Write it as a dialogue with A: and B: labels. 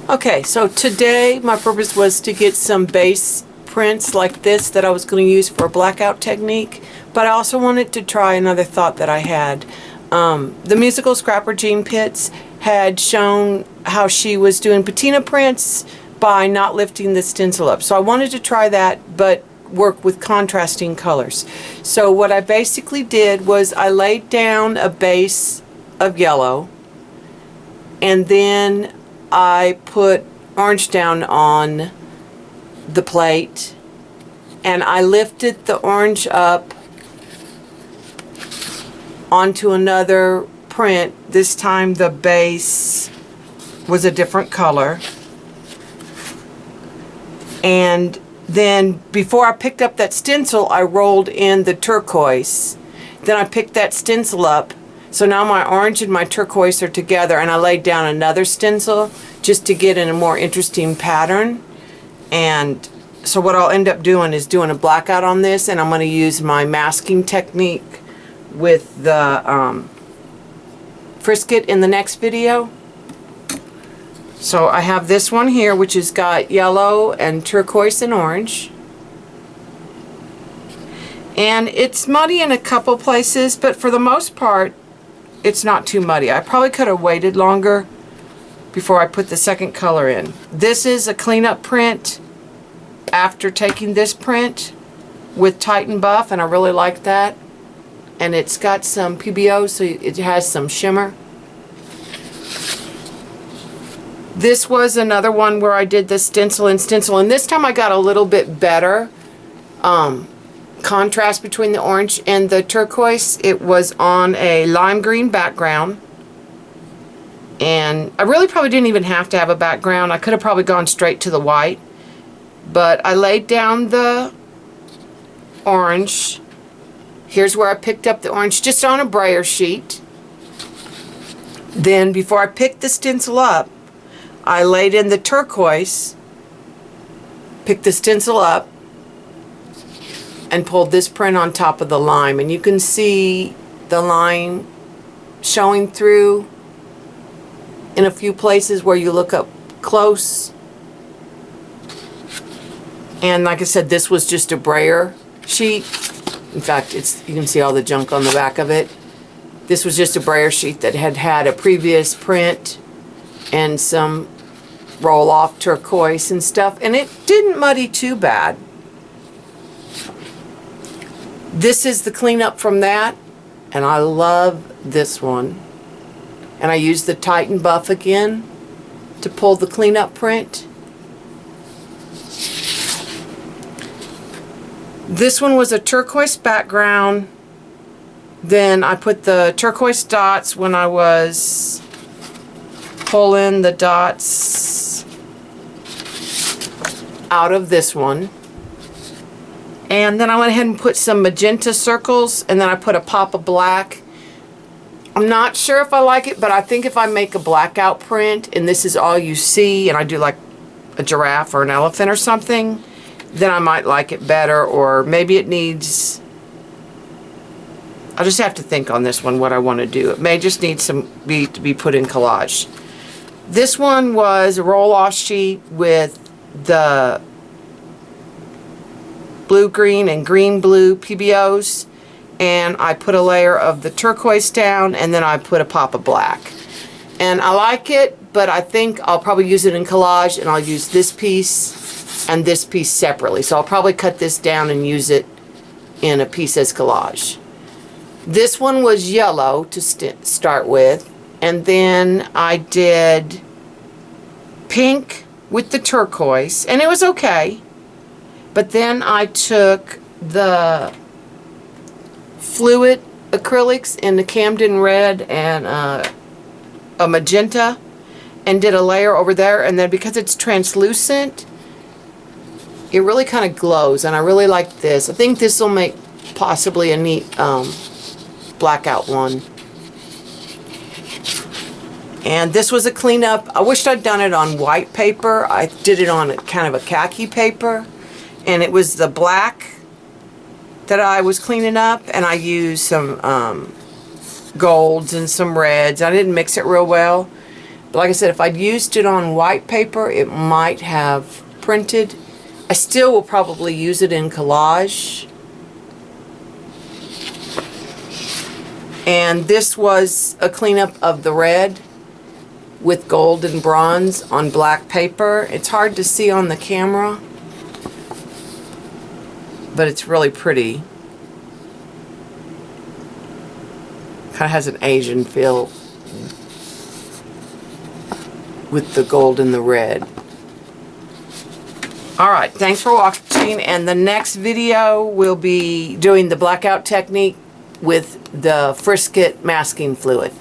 A: Okay, so today my purpose was to get some base prints like this that I was going to use for a blackout technique, but I also wanted to try another thought that I had. The musical scrapper Jean Pitts had shown how she was doing patina prints by not lifting the stencil up. So I wanted to try that, but work with contrasting colors. So what I basically did was I laid down a base of yellow, and then I put orange down on the plate, and I lifted the orange up onto another print. This time the base was a different color. And then before I picked up that stencil, I rolled in the turquoise. Then I picked that stencil up. So now my orange and my turquoise are together, and I laid down another stencil just to get in a more interesting pattern. And so what I'll end up doing is doing a blackout on this, and I'm going to use my masking technique with the Frisket in the next video. So I have this one here, which has got yellow and turquoise and orange. And it's muddy in a couple places, but for the most part, it's not too muddy. I probably could have waited longer before I put the second color in. This is a cleanup print after taking this print with Titan Buff, and I really like that. And it's got some PBO, so it has some shimmer. This was another one where I did the stencil and stencil, and this time I got a little bit better contrast between the orange and the turquoise. It was on a lime green background, and I really probably didn't even have to have a background. I could have probably gone straight to the white, but I laid down the orange. Here's where I picked up the orange, just on a brayer sheet. Then before I picked the stencil up, I laid in the turquoise, picked the stencil up, and pulled this print on top of the lime. And you can see the lime showing through in a few places where you look up close. And like I said, this was just a brayer sheet. In fact, you can see all the junk on the back of it. This was just a brayer sheet that had had a previous print and some roll-off turquoise and stuff, and it didn't muddy too bad. This is the cleanup from that, and I love this one. And I used the Titan Buff again to pull the cleanup print. This one was a turquoise background. Then I put the turquoise dots when I was pulling the dots out of this one. And then I went ahead and put some magenta circles, and then I put a pop of black. I'm not sure if I like it, but I think if I make a blackout print and this is all you see, and I do like a giraffe or an elephant or something, then I might like it better. Or maybe it needs, I'll just have to think on this one what I want to do. It may just need to be put in collage. This one was a roll-off sheet with the blue-green and green-blue PBOs, and I put a layer of the turquoise down, and then I put a pop of black. And I like it, but I think I'll probably use it in collage, and I'll use this piece and this piece separately. So I'll probably cut this down and use it in a piece as collage. This one was yellow to start with, and then I did pink with the turquoise, and it was okay. But then I took the fluid acrylics in the Camden red and a magenta and did a layer over there, and then because it's translucent, it really kind of glows, and I really like this. I think this will make possibly a neat blackout one. And this was a cleanup. I wished I'd done it on white paper. I did it on kind of a khaki paper, and it was the black that I was cleaning up, and I used some golds and some reds. I didn't mix it real well, But like I said, if I'd used it on white paper, it might have printed. I still will probably use it in collage. And this was a cleanup of the red with gold and bronze on black paper. It's hard to see on the camera, but it's really pretty. Kind of has an Asian feel with the gold and the red. Alright, thanks for watching, and the next video we'll be doing the blackout technique with the Frisket masking fluid.